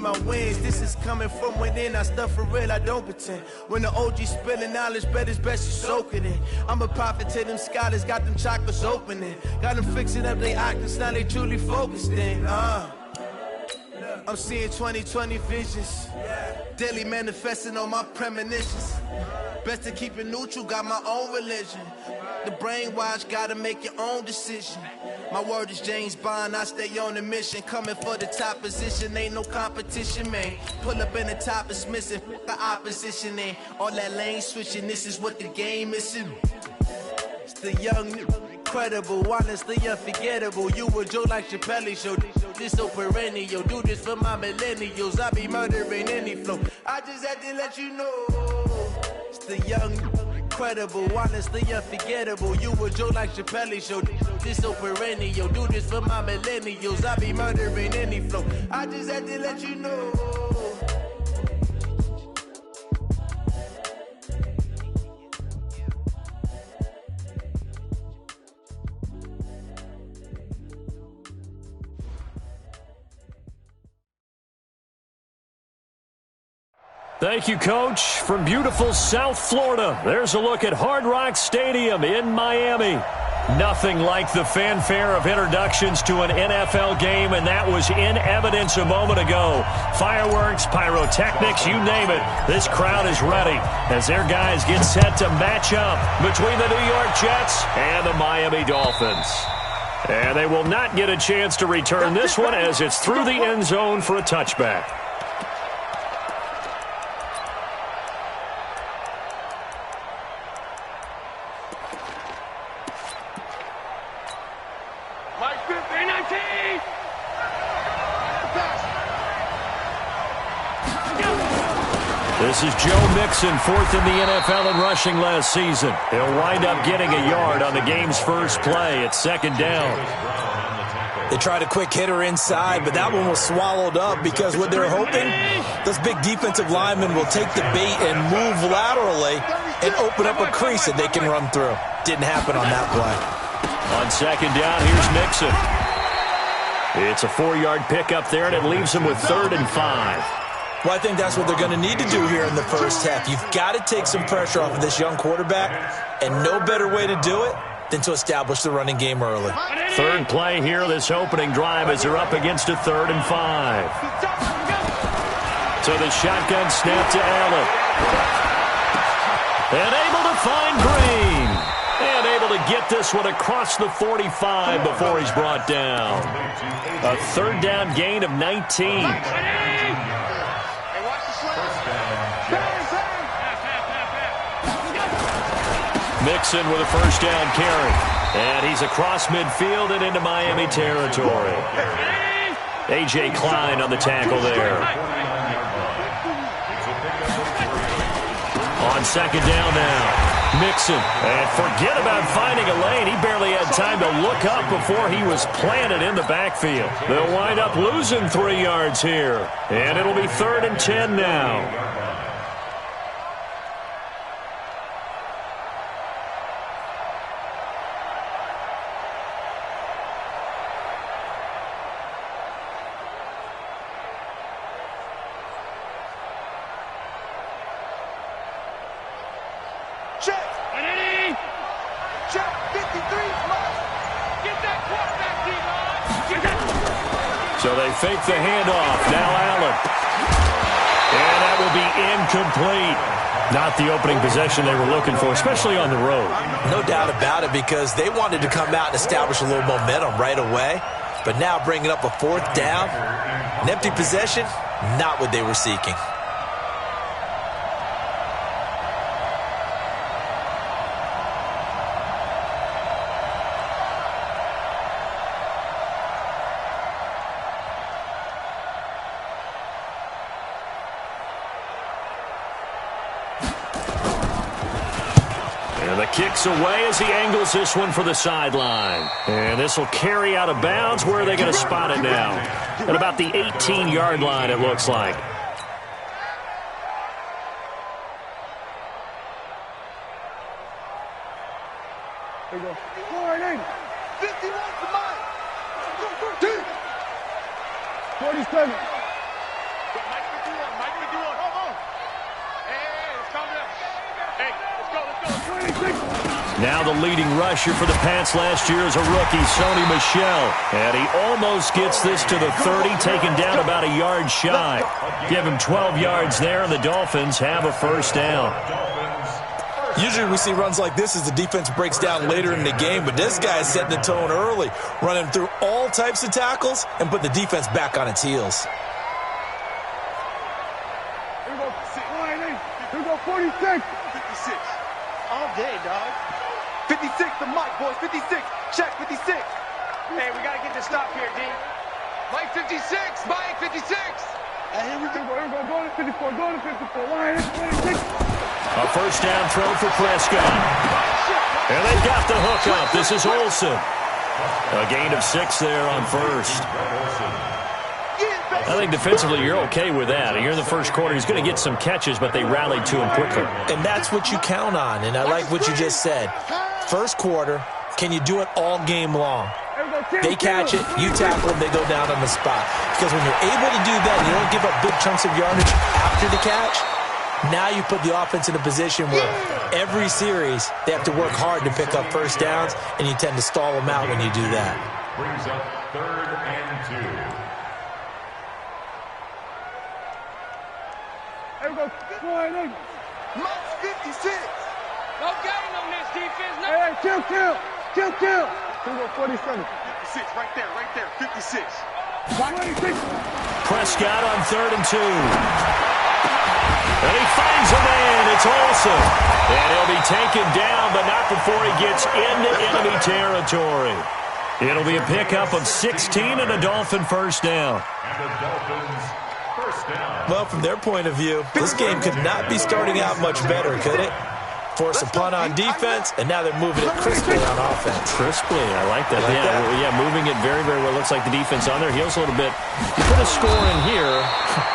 my wins. This is coming from within. I stuff for real, I don't pretend. When the OG spilling knowledge, bet it's best you soak it in. I'm a prophet to them scholars, got them chakras opening. Got them fixing up their octaves, now they truly focused in. I'm seeing 2020 visions. Daily manifesting on my premonitions. Best to keep it neutral, got my own religion. The brainwash, gotta make your own decision. My word is James Bond, I stay on the mission. Coming for the top position, ain't no competition, man. Pull up in the top is missing, the opposition ain't. All that lane switching, this is what the game is. It's the young, incredible, honestly unforgettable. You a joke like Chappelle show. This so perennial, do this for my millennials. I be murdering any flow. I just had to let you know. It's the young, incredible, honestly unforgettable. You a joke like Chappelle show. This so perennial, do this for my millennials. I be murdering any flow. I just had to let you know. Thank you, Coach. From beautiful South Florida, there's a look at Hard Rock Stadium in Miami. Nothing like the fanfare of introductions to an NFL game, and that was in evidence a moment ago. Fireworks, pyrotechnics, you name it. This crowd is ready as their guys get set to match up between the New York Jets and the Miami Dolphins. And they will not get a chance to return this one as it's through the end zone for a touchback. This is Joe Mixon, fourth in the NFL in rushing last season. He'll wind up getting a yard on the game's first play. It's second down. They tried a quick hitter inside, but that one was swallowed up because what they're hoping, those big defensive linemen will take the bait and move laterally and open up a crease that they can run through. Didn't happen on that play. On second down, here's Mixon. It's a 4-yard pickup there, and it leaves him with 3rd and 5. Well, I think that's what they're going to need to do here in the first half. You've got to take some pressure off of this young quarterback, and no better way to do it than to establish the running game early. Third play here, this opening drive as they're up against a 3rd and 5. So the shotgun snap to Allen. And able to find Green. And able to get this one across the 45 before he's brought down. A 3rd down gain of 19. Mixon with a first down carry. And he's across midfield and into Miami territory. A.J. Klein on the tackle there. On second down now. Mixon. And forget about finding a lane. He barely had time to look up before he was planted in the backfield. They'll wind up losing 3 yards here. And it'll be 3rd and 10 now. So they fake the handoff. Now Allen. And that will be incomplete. Not the opening possession they were looking for, especially on the road. No doubt about it, because they wanted to come out and establish a little momentum right away. But now bringing up a 4th down, an empty possession, not what they were seeking. Kicks away as he angles this one for the sideline. And this will carry out of bounds. Where are they going to spot it now? At about the 18-yard line, it looks like. There you go. 480. 51 to mine. 47. Mike 51, Mike 51, hold on. Hey, let's calm down. Hey, let's go. 26. Now the leading rusher for the Pats last year is a rookie, Sony Michel. And he almost gets this to the 30, taken down about a yard shy. Give him 12 yards there, and the Dolphins have a first down. Usually we see runs like this as the defense breaks down later in the game, but this guy is setting the tone early, running through all types of tackles and put the defense back on its heels. Here we go. Here we go, 46. 56. All day, dog. 56 to Mike, boys. 56. Check 56. Hey, we got to get this stop here, D. Mike 56. Mike 56. And here we go. Here we go. Go to 54. Go to 54. Line 26. A first down throw for Prescott. And they've got the hook up. This is Olsen. A gain of 6 there on first. I think defensively you're okay with that. Here in the first quarter, he's going to get some catches, but they rallied to him quickly. And that's what you count on, and I like what you just said. First quarter, can you do it all game long? They catch it, you tackle them, they go down on the spot. Because when you're able to do that, you don't give up big chunks of yardage after the catch, now you put the offense in a position where every series they have to work hard to pick up first downs, and you tend to stall them out when you do that. Brings up 3rd and 2. There we go. Mike's 56. No gain on this defense. No. Hey, chill. Here we go, 47. 56, right there. 56. 26. Prescott on 3rd and 2. And he finds a man. It's Olsen. And he'll be taken down, but not before he gets into enemy territory. It'll be a pickup of 16 and a Dolphin first down. And the Dolphins first down. Well, from their point of view, this game could not be starting out much better, could it? Force a punt on defense, and now they're moving it crisply on offense. Crisply, I like that. Yeah, moving it very, very well. Looks like the defense on their heels a little bit. You put a score in here,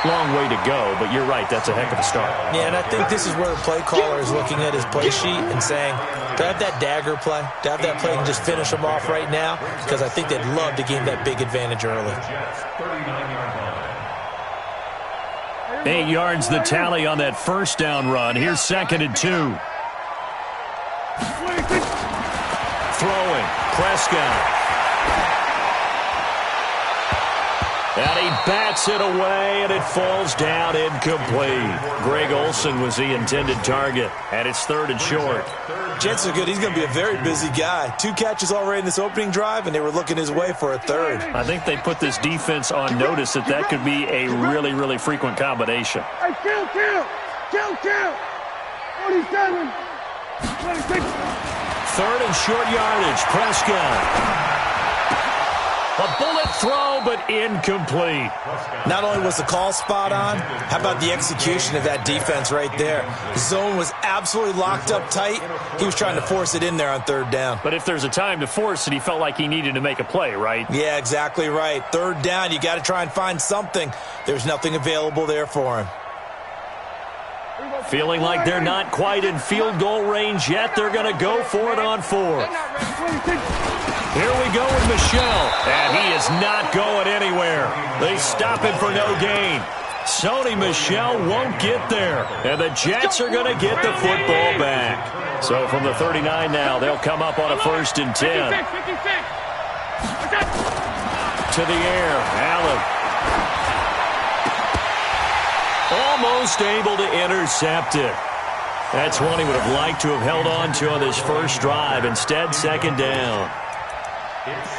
long way to go, but you're right, that's a heck of a start. Yeah, and I think this is where the play caller is looking at his play sheet and saying, do I have that dagger play? Do I have that play and just finish them off right now? Because I think they'd love to gain that big advantage early. 39-yard line. 8 yards the tally on that first down run. Here's 2nd and 2. Throwing, Prescott. And he bats it away, and it falls down incomplete. Greg Olsen was the intended target, and it's 3rd and short. Chances are good he's going to be a very busy guy. 2 catches already in this opening drive, and they were looking his way for a 3rd. I think they put this defense on notice that could be a really, really frequent combination. Hey, kill. 47. 26. 3rd and short yardage, Prescott. A bullet throw, but incomplete. Not only was the call spot on, how about the execution of that defense right there? The zone was absolutely locked up tight. He was trying to force it in there on 3rd down. But if there's a time to force it, he felt like he needed to make a play, right? Yeah, exactly right. 3rd down, you got to try and find something. There's nothing available there for him. Feeling like they're not quite in field goal range yet, they're going to go for it on 4th. Here we go with Michel, and he is not going anywhere. They stop him for no gain. Sony Michel won't get there, and the Jets are going to get the football back. So from the 39 now, they'll come up on a 1st and 10. To the air, Allen. Almost able to intercept it. That's one he would have liked to have held on to on this first drive. Instead, 2nd down.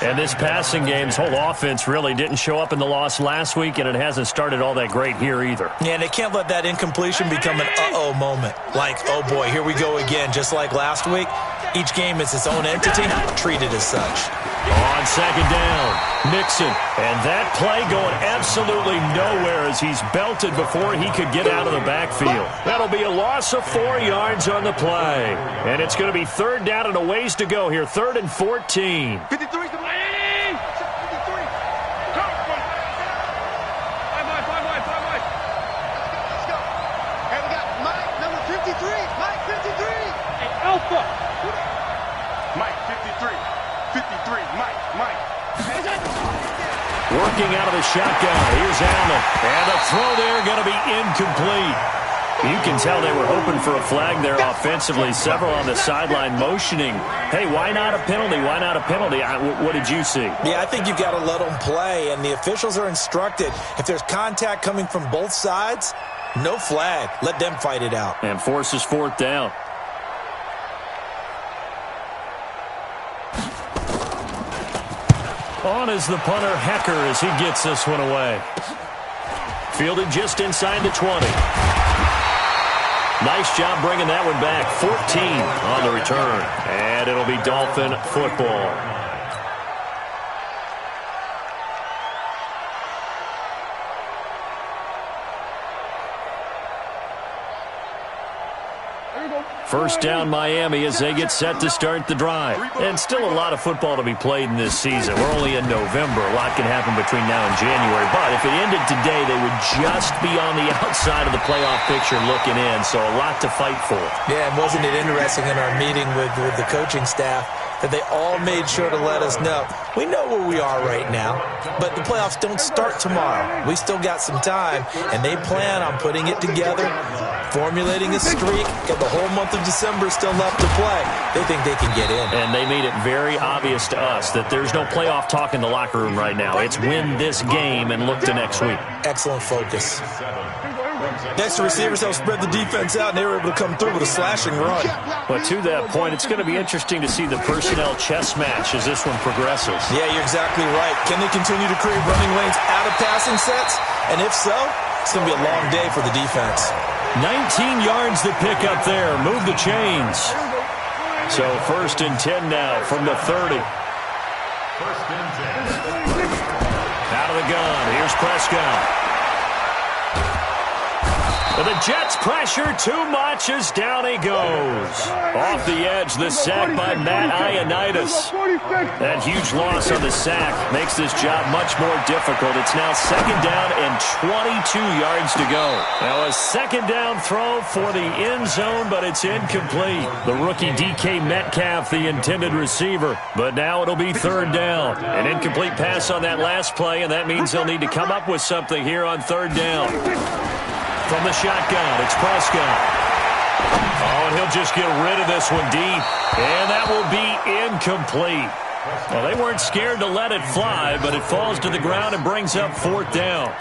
And this passing game's whole offense really didn't show up in the loss last week, and it hasn't started all that great here either. Yeah, and they can't let that incompletion become an uh-oh moment. Like, oh boy, here we go again, just like last week. Each game is its own entity, treated as such. On 2nd down, Mixon. And that play going absolutely nowhere as he's belted before he could get out of the backfield. That'll be a loss of 4 yards on the play. And it's going to be 3rd down and a ways to go here. 3rd and 14. 53 to me. 53. Go. 5 wide. Let's go. Hey, we got Mike, number 53. Mike, 53. Hey, Alpha. Mike, 53. 53. Mike. looking out of the shotgun. Here's Allen. And the throw there going to be incomplete. You can tell they were hoping for a flag there offensively. Several on the sideline motioning. Hey, why not a penalty? Why not a penalty? What did you see? Yeah, I think you've got to let them play, and the officials are instructed. If there's contact coming from both sides, no flag. Let them fight it out. And forces fourth down. On is the punter, Hecker, as he gets this one away. Fielded just inside the 20. Nice job bringing that one back. 14 on the return. And it'll be Dolphin football. First down Miami as they get set to start the drive. And still a lot of football to be played in this season. We're only in November. A lot can happen between now and January. But if it ended today, they would just be on the outside of the playoff picture looking in. So a lot to fight for. Yeah, and wasn't it interesting in our meeting with the coaching staff that they all made sure to let us know. We know where we are right now, but the playoffs don't start tomorrow. We still got some time, and they plan on putting it together, formulating a streak, got the whole month of December still left to play. They think they can get in. And they made it very obvious to us that there's no playoff talk in the locker room right now. It's win this game and look to next week. Excellent focus. Next to receivers help spread the defense out, and they were able to come through with a slashing run. But to that point, it's going to be interesting to see the personnel chess match as this one progresses. Yeah, you're exactly right. Can they continue to create running lanes out of passing sets? And if so, it's going to be a long day for the defense. 19 yards to pick up there. Move the chains. So 1st and 10 now from the 30. 1st and 10. Out of the gun. Here's Prescott. But the Jets pressure too much as down he goes. Off the edge, the sack by Matt Ioannidis. That huge loss on the sack makes this job much more difficult. It's now 2nd down and 22 yards to go. Now a 2nd down throw for the end zone, but it's incomplete. The rookie DK Metcalf, the intended receiver. But now it'll be 3rd down. An incomplete pass on that last play, and that means they'll need to come up with something here on 3rd down. From the shotgun, it's Prescott. Oh, and he'll just get rid of this one deep. And that will be incomplete. Well, they weren't scared to let it fly, but it falls to the ground and brings up 4th down.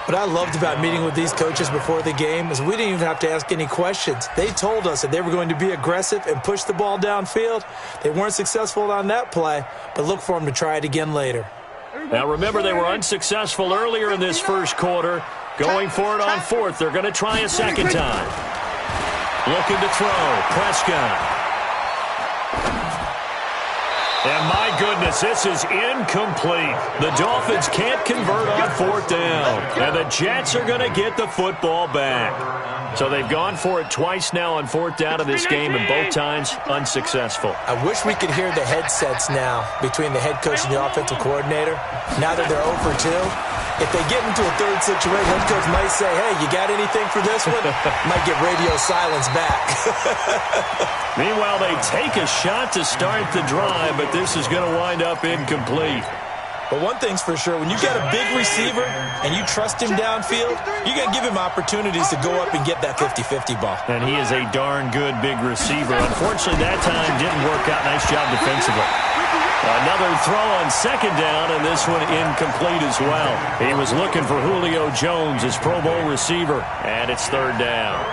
What I loved about meeting with these coaches before the game is we didn't even have to ask any questions. They told us that they were going to be aggressive and push the ball downfield. They weren't successful on that play, but look for them to try it again later. Now, remember, they were unsuccessful earlier in this first quarter. Going for it on 4th. They're going to try a 2nd time. Looking to throw. Prescott. And my goodness, this is incomplete. The Dolphins can't convert on 4th down. And the Jets are going to get the football back. So they've gone for it twice now on 4th down in this game, and both times unsuccessful. I wish we could hear the headsets now between the head coach and the offensive coordinator. Now that they're 0 for 2, if they get into a 3rd situation, head coach might say, hey, you got anything for this one? Might get radio silence back. Meanwhile, they take a shot to start the drive, but this is going to wind up incomplete. But one thing's for sure, when you got a big receiver and you trust him downfield, you're going to give him opportunities to go up and get that 50-50 ball. And he is a darn good big receiver. Unfortunately, that time didn't work out. Nice job defensively. Another throw on 2nd down, and this one incomplete as well. He was looking for Julio Jones, his Pro Bowl receiver, and it's 3rd down.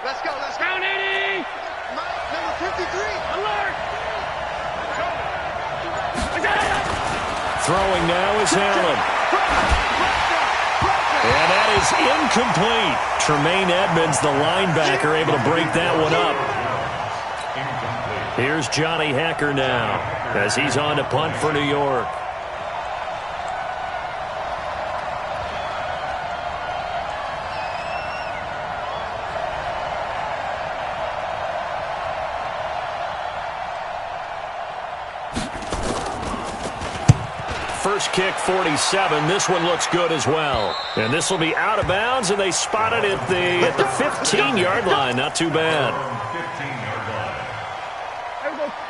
Let's go, let's go. Down 80! Number 53, alert! Throwing now is Allen. And that is incomplete. Tremaine Edmonds, the linebacker, able to break that one up. Here's Johnny Hecker now as he's on to punt for New York. first kick 47. This one looks good as well. And this will be out of bounds, and they spot it at the 15-yard line. Not too bad.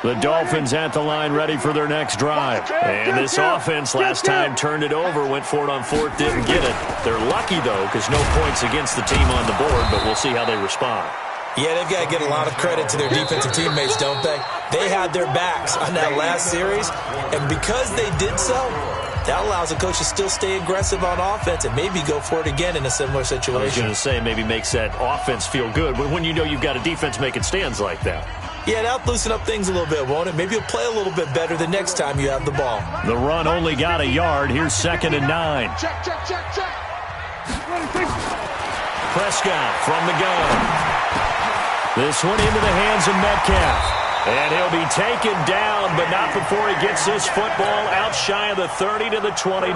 The Dolphins at the line ready for their next drive. And this offense last time turned it over, went for it on fourth, didn't get it. They're lucky, though, because no points against the team on the board, but we'll see how they respond. Yeah, they've got to get a lot of credit to their defensive teammates, don't they? They had their backs on that last series, and because they did so, that allows the coach to still stay aggressive on offense and maybe go for it again in a similar situation. I was going to say maybe makes that offense feel good, but when you know you've got a defense making stands like that. Yeah, that'll loosen up things a little bit, won't it? Maybe you'll play a little bit better the next time you have the ball. The run only got a yard. Here's 2nd and 9. Check. Prescott from the gun. This one into the hands of Metcalf. And he'll be taken down, but not before he gets this football out shy of the 30 to the 29.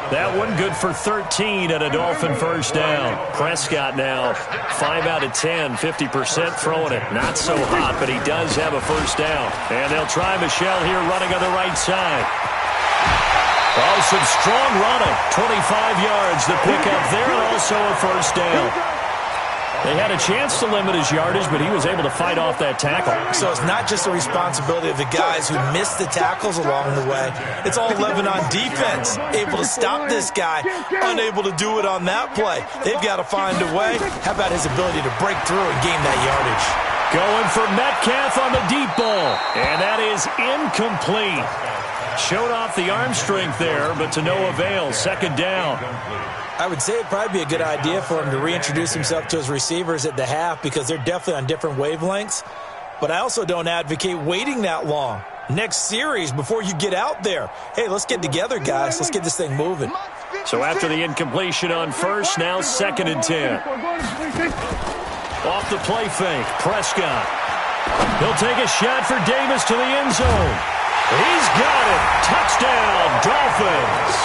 That one good for 13 at a Dolphin first down. Prescott now 5 out of 10, 50% throwing it. Not so hot, but he does have a first down. And they'll try Michelle here running on the right side. Oh, some strong running. 25 yards to pick up there, and also a first down. They had a chance to limit his yardage, but he was able to fight off that tackle. So it's not just the responsibility of the guys who missed the tackles along the way. It's all 11 on defense, able to stop this guy, unable to do it on that play. They've got to find a way. How about his ability to break through and gain that yardage? Going for Metcalf on the deep ball, and that is incomplete. Showed off the arm strength there, but to no avail. 2nd down. I would say it'd probably be a good idea for him to reintroduce himself to his receivers at the half because they're definitely on different wavelengths. But I also don't advocate waiting that long. Next series, before you get out there, hey, let's get together, guys. Let's get this thing moving. So after the incompletion on first, now 2nd and 10. Off the play fake, Prescott. He'll take a shot for Davis to the end zone. He's got it. Touchdown, Dolphins.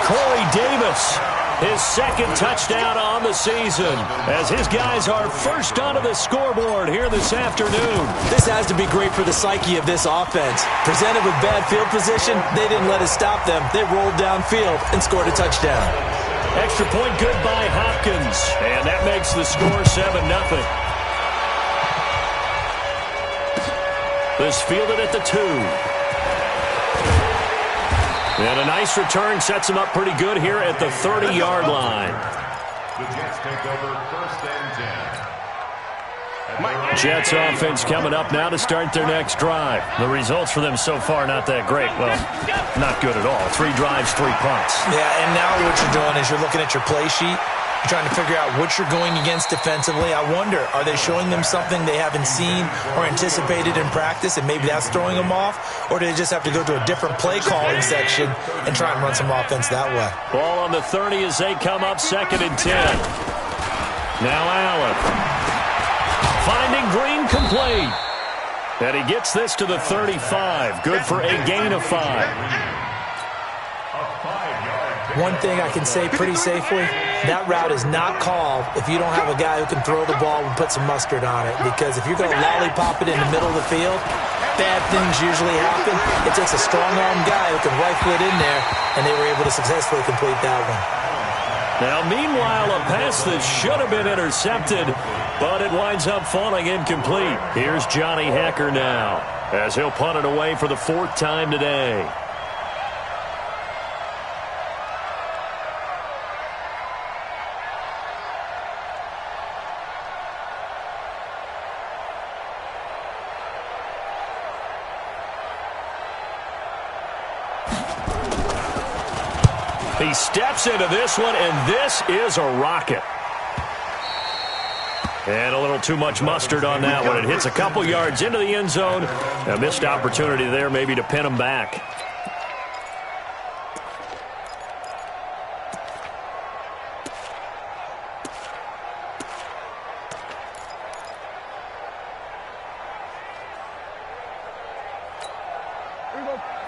Corey Davis, his 2nd touchdown on the season, as his guys are first onto the scoreboard here this afternoon. This has to be great for the psyche of this offense. Presented with bad field position, they didn't let it stop them. They rolled downfield and scored a touchdown. Extra point good by Hopkins, and that makes the score 7-0. This fielded at the 2. And a nice return sets him up pretty good here at the 30-yard line. The Jets take over 1st and 10. Jets offense coming up now to start their next drive. The results for them so far not that great. Well, not good at all. 3 drives, 3 punts. Yeah, and now what you're doing is you're looking at your play sheet. You're trying to figure out what you're going against defensively. I wonder, are they showing them something they haven't seen or anticipated in practice, and maybe that's throwing them off? Or do they just have to go to a different play calling section and try and run some offense that way? Ball on the 30 as they come up 2nd and 10. Now Allen. Finding Green complete. And he gets this to the 35. Good for a gain of 5. One thing I can say pretty safely, that route is not called if you don't have a guy who can throw the ball and put some mustard on it. Because if you're going to lollipop it in the middle of the field, bad things usually happen. It takes a strong-armed guy who can rifle it in there, and they were able to successfully complete that one. Now, meanwhile, a pass that should have been intercepted, but it winds up falling incomplete. Here's Johnny Hecker now, as he'll punt it away for the 4th time today. He steps into this one, and this is a rocket. And a little too much mustard on that one. It hits a couple yards into the end zone. A missed opportunity there maybe to pin him back.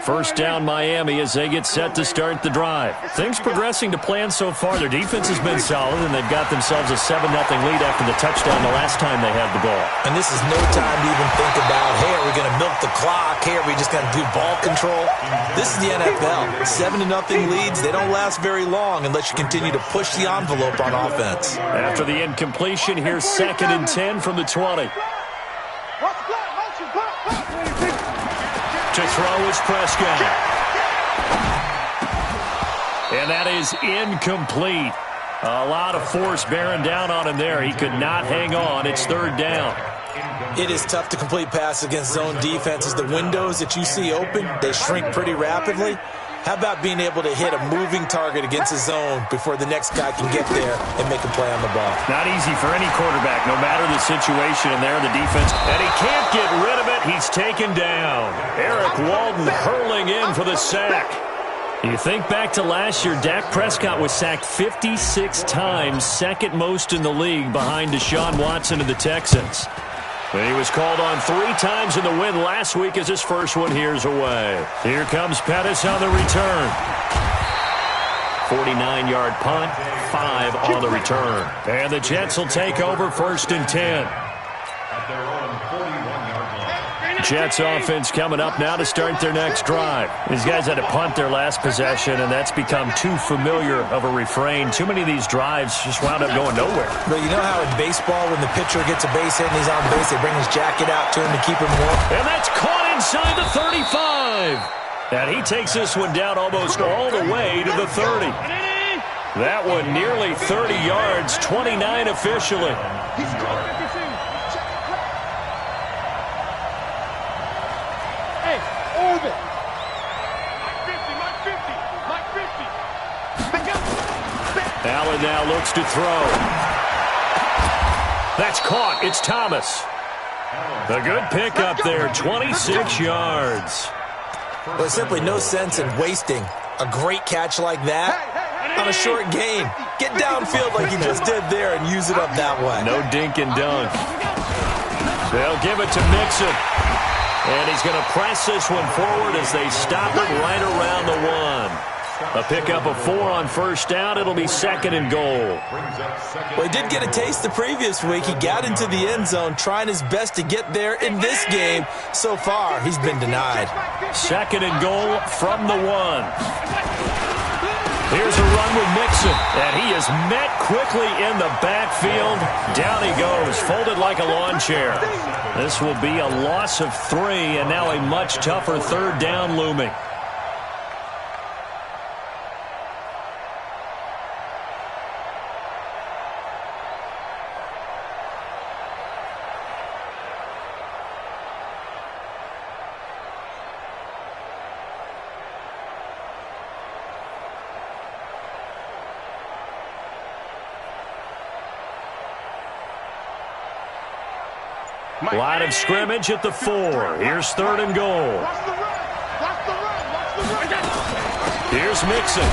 First down Miami as they get set to start the drive. Things progressing to plan so far. Their defense has been solid, and they've got themselves a 7-0 lead after the touchdown the last time they had the ball. And this is no time to even think about, hey, are we going to milk the clock? Hey, are we just going to do ball control? This is the NFL. 7-0 leads, they don't last very long unless you continue to push the envelope on offense. After the incompletion, here's 2nd and 10 from the 20. To throw is Prescott. And that is incomplete. A lot of force bearing down on him there. He could not hang on. It's 3rd down. It is tough to complete passes against zone defenses. The windows that you see open, they shrink pretty rapidly. How about being able to hit a moving target against a zone before the next guy can get there and make a play on the ball? Not easy for any quarterback, no matter the situation in there, the defense. And he can't get rid of it. He's taken down. Eric Walden hurling in for the sack. You think back to last year, Dak Prescott was sacked 56 times, 2nd most in the league behind Deshaun Watson and the Texans. He was called on 3 times in the win last week as his first one here's away. Here comes Pettis on the return. 49-yard punt, 5 on the return. And the Jets will take over 1st and 10. At their own 41-yard line. Jets offense coming up now to start their next drive. These guys had to punt their last possession, and that's become too familiar of a refrain. Too many of these drives just wound up going nowhere. But you know how in baseball, when the pitcher gets a base hit and he's on base, they bring his jacket out to him to keep him warm? And that's caught inside the 35. And he takes this one down almost all the way to the 30. That one nearly 30 yards, 29 officially. Allen now looks to throw. That's caught. It's Thomas. A good pickup there, 26 yards. Well, there's simply no sense in wasting a great catch like that on a short gain. Get downfield like you just did there and use it up that way. No dink and dunk. They'll give it to Mixon. And he's going to press this one forward as they stop it right around the 1. A pickup of 4 on 1st down. It'll be 2nd and goal. Well, he did get a taste the previous week. He got into the end zone trying his best to get there in this game. So far, he's been denied. 2nd and goal from the 1. Here's a run with Mixon, and he is met quickly in the backfield. Down he goes, folded like a lawn chair. This will be a loss of 3, and now a much tougher 3rd down looming. Line of scrimmage at the 4. Here's 3rd and goal. Here's Mixon.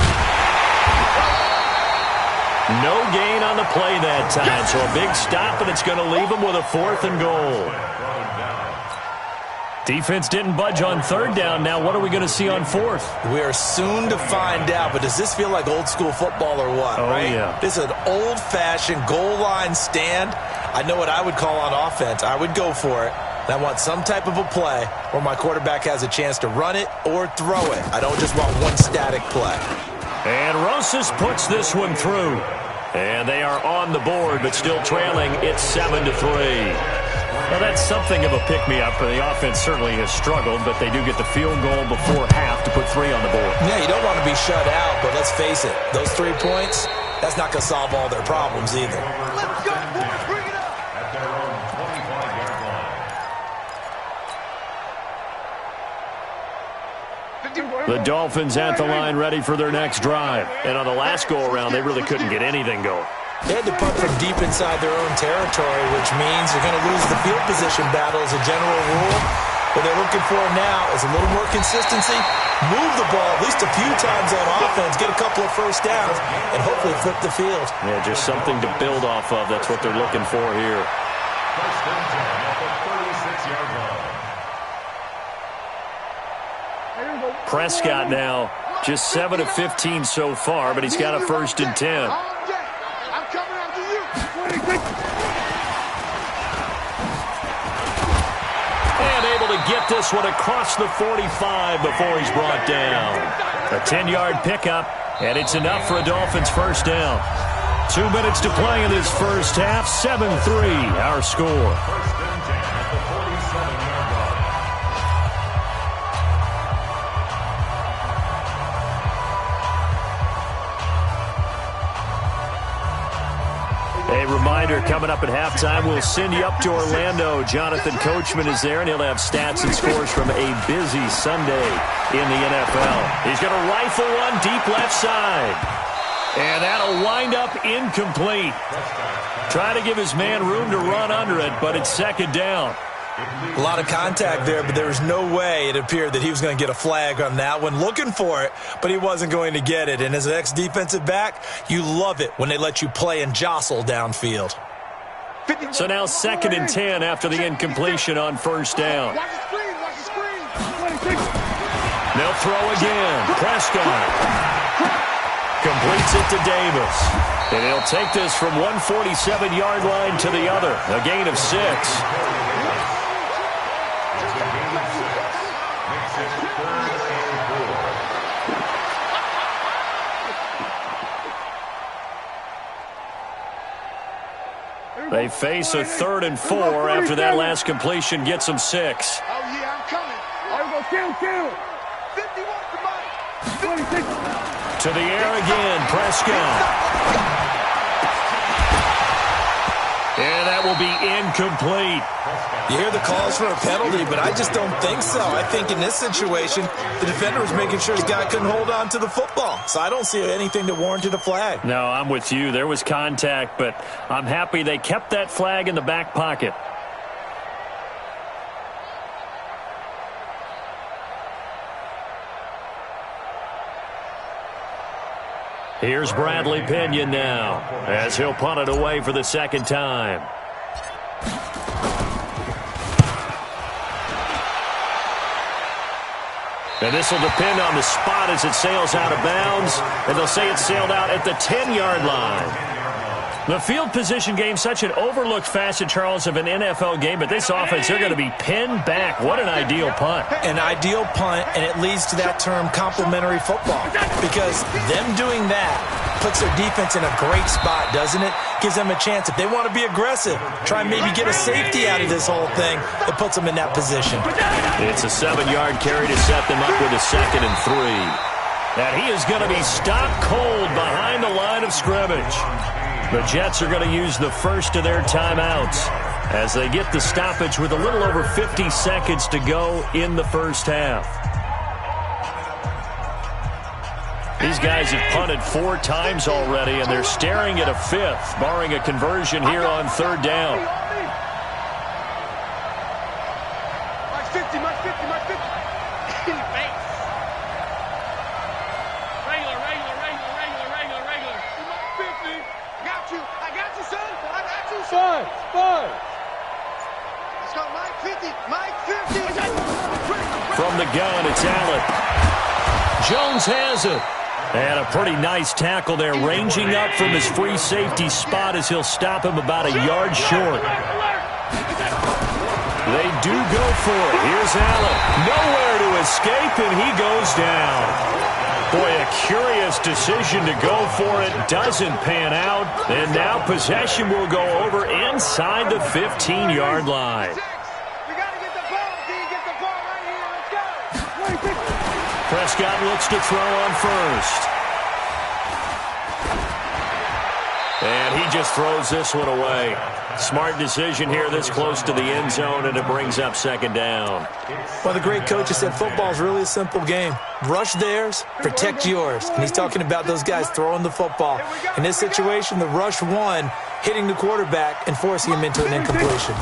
No gain on the play that time, so a big stop, and it's going to leave him with a 4th and goal. Defense didn't budge on 3rd down. Now what are we going to see on 4th? We are soon to find out, but does this feel like old school football or what? Oh, right? Yeah. This is an old-fashioned goal line stand. I know what I would call on offense. I would go for it. I want some type of a play where my quarterback has a chance to run it or throw it. I don't just want one static play. And Rosas puts this one through. And they are on the board, but still trailing. It's 7-3. Well, that's something of a pick-me-up. The offense certainly has struggled, but they do get the field goal before half to put 3 on the board. Yeah, you don't want to be shut out, but let's face it. Those 3 points, that's not going to solve all their problems either. Let's go, boys. Bring it up. At their own 25-yard line. The Dolphins at the line ready for their next drive. And on the last go-around, they really couldn't get anything going. They had to punt from deep inside their own territory, which means they're going to lose the field position battle as a general rule. What they're looking for now is a little more consistency, move the ball at least a few times on offense, get a couple of first downs, and hopefully flip the field. Yeah, just something to build off of. That's what they're looking for here. 1st and 10 at the 36-yard line. Prescott now just 7 of 15 so far, but he's got a 1st and 10. I'm coming after you. And able to get this one across the 45 before he's brought down. A 10-yard pickup, and it's enough for a Dolphins 1st down. 2 minutes to play in this first half. 7-3, our score. A reminder, coming up at halftime, we'll send you up to Orlando. Jonathan Coachman is there, and he'll have stats and scores from a busy Sunday in the NFL. He's going to rifle one deep left side. And that'll wind up incomplete. Trying to give his man room to run under it, but it's 2nd down. A lot of contact there, but there was no way it appeared that he was going to get a flag on that one. Looking for it, but he wasn't going to get it. And as an ex-defensive back, you love it when they let you play and jostle downfield. So now 2nd and 10 after the incompletion on 1st down. They'll throw again. Prescott completes it to Davis. And he'll take this from 147-yard line to the other. A gain of 6. They face a 3rd and 4 after that last completion gets them 6. Oh, yeah, I'm coming. Kill. 51 to Mike. To the air again, Prescott. And that will be incomplete. You hear the calls for a penalty, but I just don't think so. I think in this situation, the defender was making sure his guy couldn't hold on to the football. So I don't see anything that warranted a flag. No, I'm with you. There was contact, but I'm happy they kept that flag in the back pocket. Here's Bradley Pinion now, as he'll punt it away for the 2nd time. And this will depend on the spot as it sails out of bounds, and they'll say it sailed out at the 10-yard line. The field position game, such an overlooked facet, Charles, of an NFL game, but this offense, they're going to be pinned back. What an ideal punt. An ideal punt, and it leads to that term complementary football, because them doing that puts their defense in a great spot, doesn't it? Gives them a chance. If they want to be aggressive, try and maybe get a safety out of this whole thing, it puts them in that position. It's a 7-yard carry to set them up with a 2nd and 3. And he is going to be stopped cold behind the line of scrimmage. The Jets are going to use the first of their timeouts as they get the stoppage with a little over 50 seconds to go in the first half. These guys have punted 4 times already, and they're staring at a 5th, barring a conversion here on 3rd down. Mike 50. In your face. Regular. Mike 50. I got you, son. I got you, son. Fine. Let's go, Mike 50. Mike 50. From the gun, it's Allen. Jones has it. And a pretty nice tackle there, ranging up from his free safety spot as he'll stop him about a yard short. They do go for it. Here's Allen. Nowhere to escape, and he goes down. Boy, a curious decision to go for it. Doesn't pan out. And now possession will go over inside the 15-yard line. We got to get the ball. Can you get the ball right here? Let's go. Prescott looks to throw on first. And he just throws this one away. Smart decision here this close to the end zone, and it brings up 2nd down. Well, the great coach has said football is really a simple game. Rush theirs, protect yours. And he's talking about those guys throwing the football. In this situation, the rush one, hitting the quarterback and forcing him into an incompletion.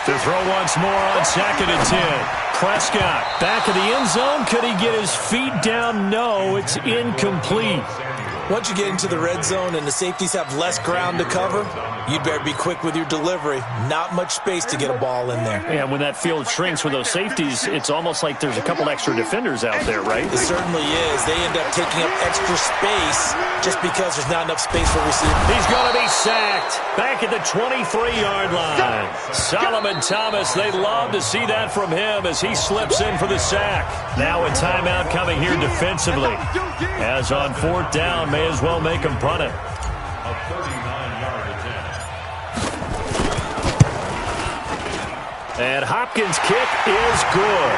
To throw once more on 2nd and 10. Prescott back of the end zone. Could he get his feet down? No, it's incomplete. Once you get into the red zone and the safeties have less ground to cover, you'd better be quick with your delivery. Not much space to get a ball in there. And when that field shrinks with those safeties, it's almost like there's a couple extra defenders out there, right? It certainly is. They end up taking up extra space just because there's not enough space for receivers. He's going to be sacked back at the 23-yard line. Solomon Thomas, they love to see that from him as he slips in for the sack. Now a timeout coming here defensively. As on fourth down, may as well make him punt it. A 39-yard attempt. And Hopkins' kick is good.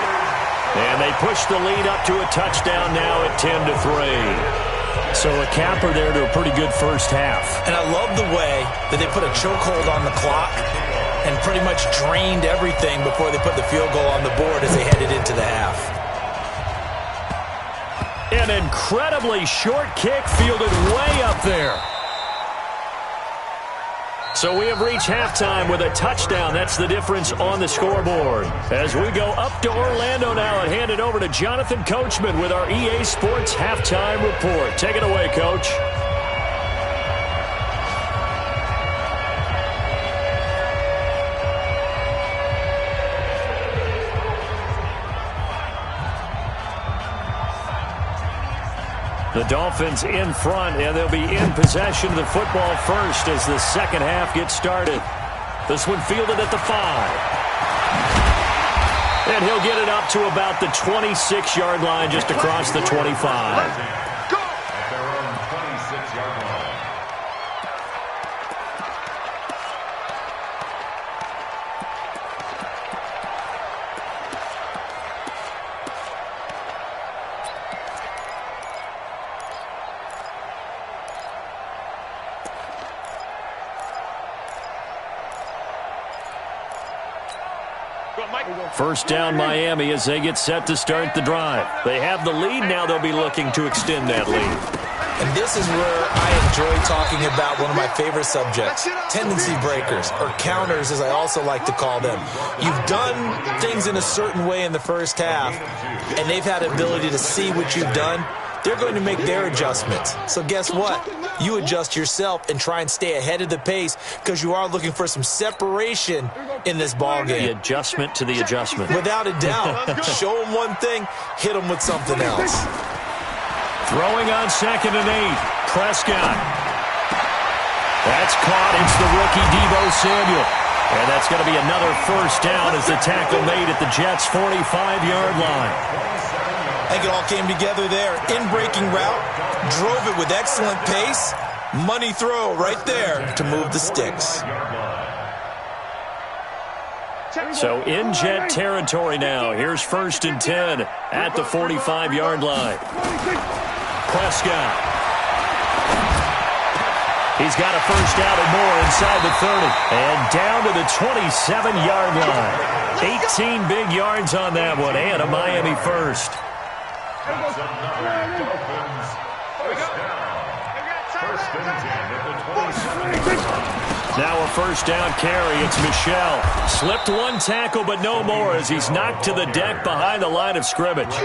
And they push the lead up to a touchdown now at 10-3. So a capper there to a pretty good first half. And I love the way that they put a chokehold on the clock and pretty much drained everything before they put the field goal on the board as they headed into the half. An incredibly short kick fielded way up there. So we have reached halftime with a touchdown. That's the difference on the scoreboard. As we go up to Orlando now and hand it over to Jonathan Coachman with our EA Sports Halftime Report. Take it away, Coach. The Dolphins in front, and they'll be in possession of the football first as the second half gets started. This one fielded at the 5. And he'll get it up to about the 26-yard line just across the 25. At their own 26-yard line. First down, Miami, as they get set to start the drive. They have the lead. Now they'll be looking to extend that lead. And this is where I enjoy talking about one of my favorite subjects, tendency breakers, or counters as I also like to call them. You've done things in a certain way in the first half, and they've had ability to see what you've done. They're going to make their adjustments. So guess what? You adjust yourself and try and stay ahead of the pace because you are looking for some separation in this ball game. The adjustment to the adjustment. Without a doubt. Show them one thing, hit them with something else. Throwing on 2nd and 8. Prescott. That's caught. It's the rookie Deebo Samuel. And that's going to be another first down as the tackle made at the Jets' 45-yard line. I think it all came together there. In-breaking route, drove it with excellent pace. Money throw right there to move the sticks. So in Jet territory now. Here's 1st and 10 at the 45-yard line. Prescott. He's got a first down and more inside the 30. And down to the 27-yard line. 18 big yards on that one and a Miami first. That's another Dolphins first down. First and 10 at the 27. Now a first down carry. It's Michel. Slipped one tackle, but no more as he's knocked to the deck behind the line of scrimmage.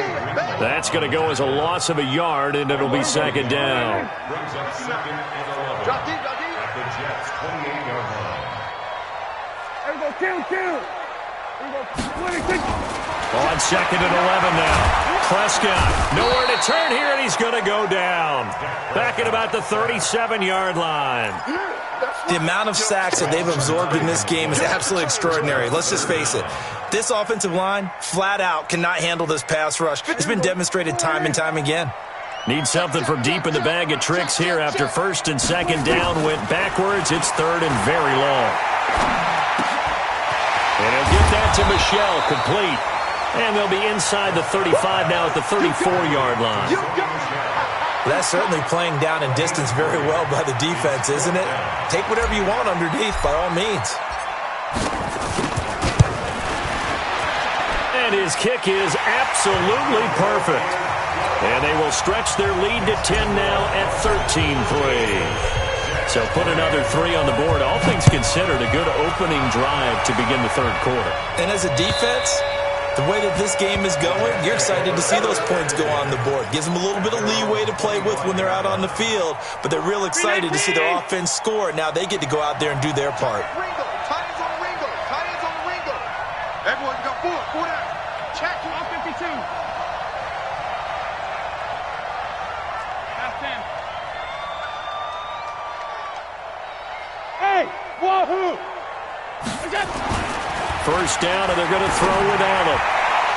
That's going to go as a loss of a yard, and it'll be 2nd down. Brings up 2nd and 11 at the Jets' 28-yard line. On 2nd and 11 now. Prescott, nowhere to turn here, and he's going to go down. Back at about the 37-yard line. The amount of sacks that they've absorbed in this game is absolutely extraordinary. Let's just face it. This offensive line, flat out, cannot handle this pass rush. It's been demonstrated time and time again. Need something from deep in the bag of tricks here after 1st and 2nd down. Went backwards. It's 3rd and very long. And he'll get that to Michel, complete. And they'll be inside the 35 now at the 34-yard line. That's certainly playing down in distance very well by the defense, isn't it? Take whatever you want underneath, by all means. And his kick is absolutely perfect. And they will stretch their lead to 10 now at 13-3. So put another 3 on the board. All things considered, a good opening drive to begin the third quarter. And as a defense, The way that this game is going, you're excited to see those points go on the board. Gives them a little bit of leeway to play with when they're out on the field, but they're real excited to see their offense score. Now they get to go out there and do their part. Tie-ins on the Ringo. Tie-ins on the Ringo. Everyone, you got four down. Check. 52. Half 10. Hey, wahoo! First down, and they're going to throw with Allen.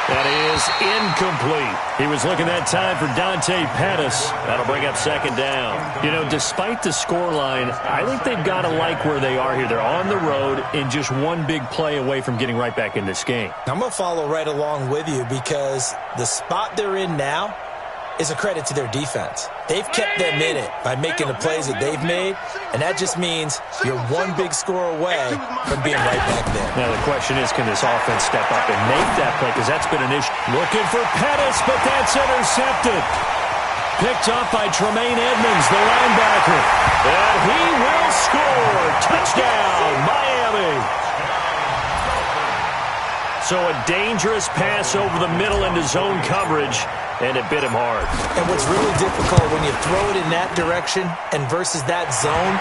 That is incomplete. He was looking that time for Dante Pettis. That'll bring up second down. You know, despite the scoreline, I think they've got to like where they are here. They're on the road and just one big play away from getting right back in this game. I'm going to follow right along with you because the spot they're in now is a credit to their defense. They've kept them in it by making the plays that they've made, and that just means you're one big score away from being right back there. Now the question is, can this offense step up and make that play? Because that's been an issue. Looking for Pettis, but that's intercepted. Picked up by Tremaine Edmonds, the linebacker. And he will score. Touchdown, Miami. So a dangerous pass over the middle into zone coverage, and it bit him hard. And what's really difficult when you throw it in that direction and versus that zone,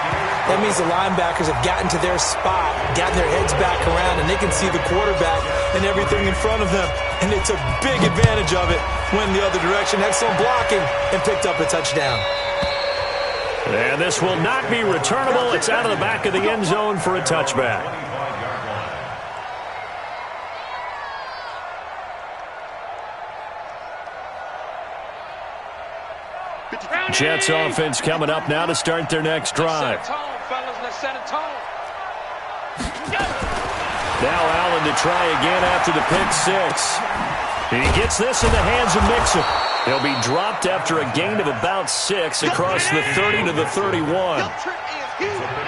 that means the linebackers have gotten to their spot, gotten their heads back around, and they can see the quarterback and everything in front of them. And they took big advantage of it, went the other direction, excellent blocking, and picked up a touchdown. And this will not be returnable. It's out of the back of the end zone for a touchback. Jets offense coming up now to start their next drive. Now Allen to try again after the pick six. And he gets this in the hands of Mixon. He'll be dropped after a gain of about 6 across the 30 to the 31.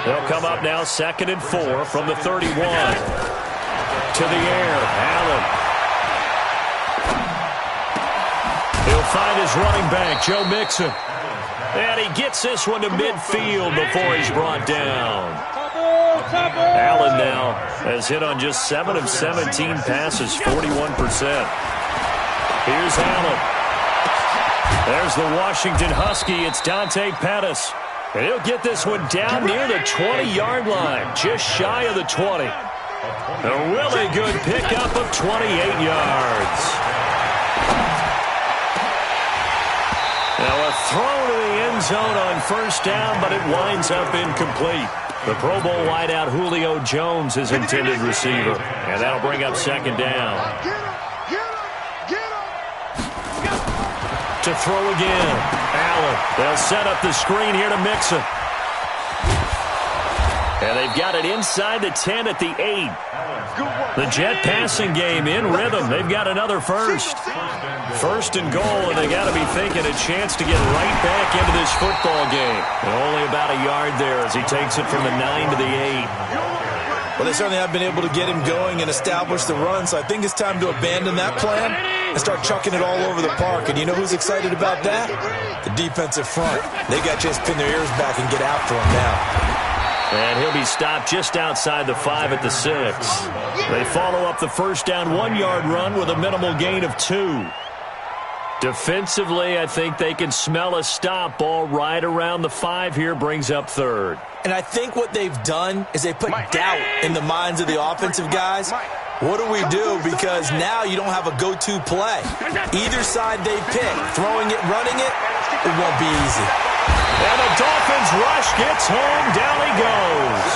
They'll come up now 2nd and 4 from the 31. To the air, Allen. He'll find his running back, Joe Mixon. And he gets this one to midfield before he's brought down. Allen now has hit on just 7 of 17 passes, 41%. Here's Allen. There's the Washington Husky. It's Dante Pettis. And he'll get this one down near the 20-yard line, just shy of the 20. A really good pickup of 28 yards. Now a throw to the end zone on first down, but it winds up incomplete. The Pro Bowl wideout Julio Jones is intended receiver, and that'll bring up second down. To throw again, Allen. They'll set up the screen here to Mixon. And they've got it inside the 10 at the 8. The Jet passing game in rhythm. They've got another first. First and goal, and they got to be thinking a chance to get right back into this football game. And only about a yard there as he takes it from the 9 to the 8. Well, they certainly have been able to get him going and establish the run, so I think it's time to abandon that plan and start chucking it all over the park. And you know who's excited about that? The defensive front. They got to just pin their ears back and get after him now. And he'll be stopped just outside the 5 at the 6. They follow up the first down 1-yard run with a minimal gain of 2. Defensively, I think they can smell a stop ball right around the 5 here, brings up third. And I think what they've done is they put doubt in the minds of the offensive guys. What do we do? Because now you don't have a go-to play. Either side they pick, throwing it, running it, it won't be easy. And the Dolphins rush gets home. Down he goes.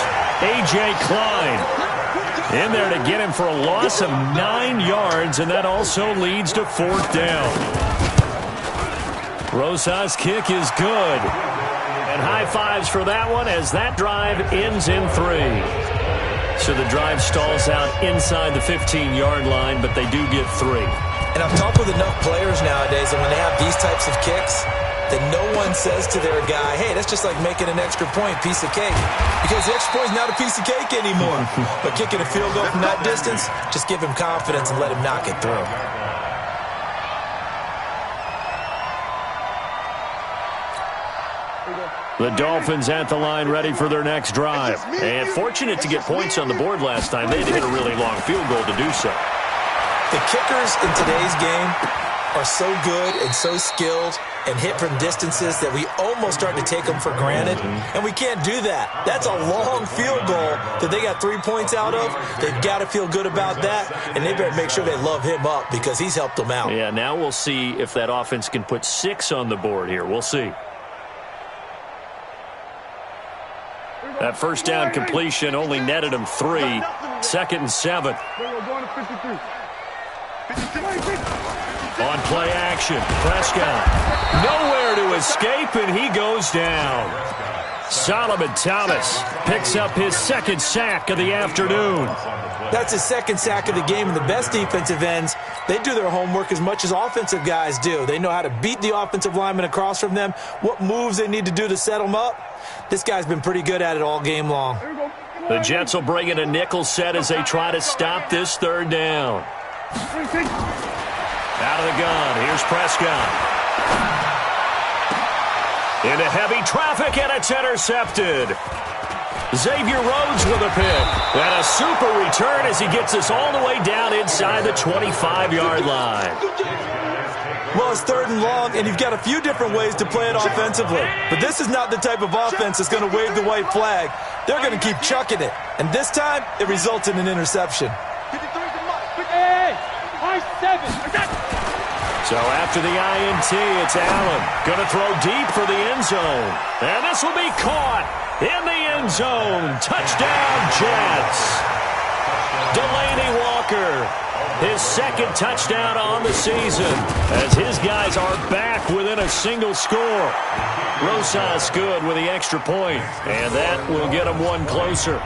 A.J. Klein in there to get him for a loss of 9 yards, and that also leads to 4th down. Rosas' kick is good. And high fives for that one as that drive ends in 3. So the drive stalls out inside the 15-yard line, but they do get 3. And I've talked with enough players nowadays that when they have these types of kicks, that no one says to their guy, hey, that's just like making an extra point, piece of cake. Because the extra point is not a piece of cake anymore. But kicking a field goal from that distance, just give him confidence and let him knock it through. The Dolphins at the line ready for their next drive. And fortunate to get points on the board last time. They had to hit a really long field goal to do so. The kickers in today's game are so good and so skilled and hit from distances that we almost start to take them for granted, and we can't do that. That's a long field goal that they got 3 points out of. They've got to feel good about that, and they better make sure they love him up because he's helped them out. Yeah, now we'll see if that offense can put 6 on the board here. We'll see. That first down completion only netted him 3. 2nd and 7. On play action, Prescott. Nowhere to escape, and he goes down. Solomon Thomas picks up his 2nd sack of the afternoon. That's his 2nd sack of the game, and the best defensive ends, they do their homework as much as offensive guys do. They know how to beat the offensive lineman across from them, what moves they need to do to set them up. This guy's been pretty good at it all game long. The Jets will bring in a nickel set as they try to stop this 3rd down. Out of the gun, here's Prescott. Into heavy traffic, and it's intercepted. Xavier Rhodes with a pick. And a super return as he gets us all the way down inside the 25-yard line. Well, it's 3rd and long, and you've got a few different ways to play it offensively. But this is not the type of offense that's going to wave the white flag. They're going to keep chucking it. And this time, it results in an interception. So after the INT, it's Allen. Going to throw deep for the end zone. And this will be caught in the end zone. Touchdown, Jets. Delaney Walker, his 2nd touchdown on the season, as his guys are back within a single score. Rosas good with the extra point, and that will get them one closer.